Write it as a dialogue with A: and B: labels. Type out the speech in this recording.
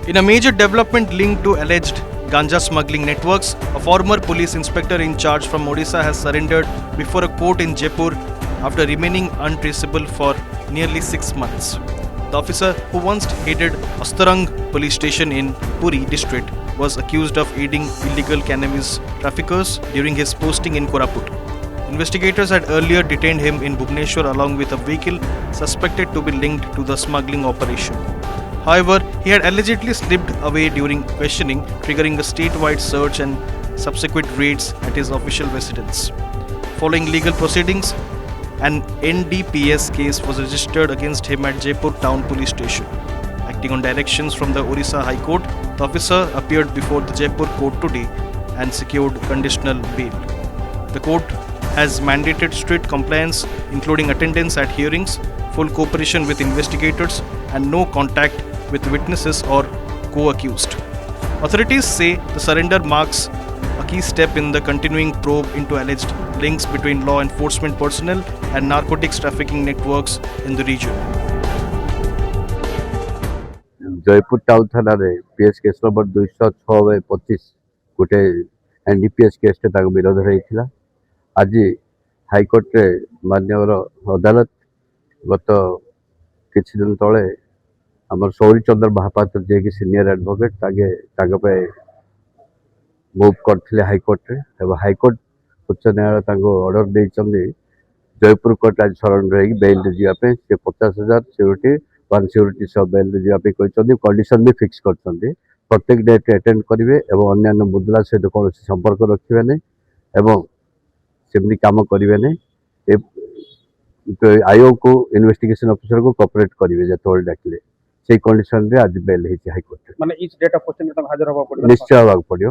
A: In a major development linked to alleged ganja smuggling networks, a former police inspector in charge from Odisha has surrendered before a court in Jaipur after remaining untraceable for nearly 6 months. The officer, who once headed Astarang police station in Puri district, was accused of aiding illegal cannabis traffickers during his posting in Koraput. Investigators had earlier detained him in Bhubaneswar along with a vehicle suspected to be linked to the smuggling operation. However, he had allegedly slipped away during questioning, triggering a statewide search and subsequent raids at his official residence. Following legal proceedings, an NDPS case was registered against him at Jaipur Town Police Station. Acting on directions from the Odisha High Court, the officer appeared before the Jaipur court today and secured conditional bail. The court has mandated strict compliance, including attendance at hearings, full cooperation with investigators, and no contact with witnesses or co-accused. Authorities say the surrender marks a key step in the continuing probe into alleged links between law enforcement personnel and narcotics trafficking networks in the region.
B: Jaipur town थाना PS case number 206/25 गोटे NDPS case विरोध होता आज high court रे माननीय अदालत गत किछि दिन तले आमर सौरी चंद्र महापात्र जे कि सीनियर एडवोकेट तागे मूव करथिले हाईकोर्ट रे एवं हाईकोर्ट उच्च न्यायालय ऑर्डर देइछन्ती जयपुर कोर्ट आज सरेंडर होगी बेल जावाई से 50,000 सिक्यूरीटी 1 सिक्यूरीटी सब बेल जावाई कहते कंडीशन भी फिक्स करछन्ती प्रत्येक डेट अटेंड करेंगे और अन्य मुद्रा सहित कौन संपर्क रखिए नहीं सेमती काम करेंगे नहीं आयोग को इन्वेस्टिगेशन ऑफिसर को कोऑपरेट करेंगे जो डाकिले से कंडीशन रे आज बेल है हाईकोर्ट
C: माने इच डेट ऑफ क्वेश्चन तक हाजिर होबा पड़ियो
B: निश्चय होगा पड़ो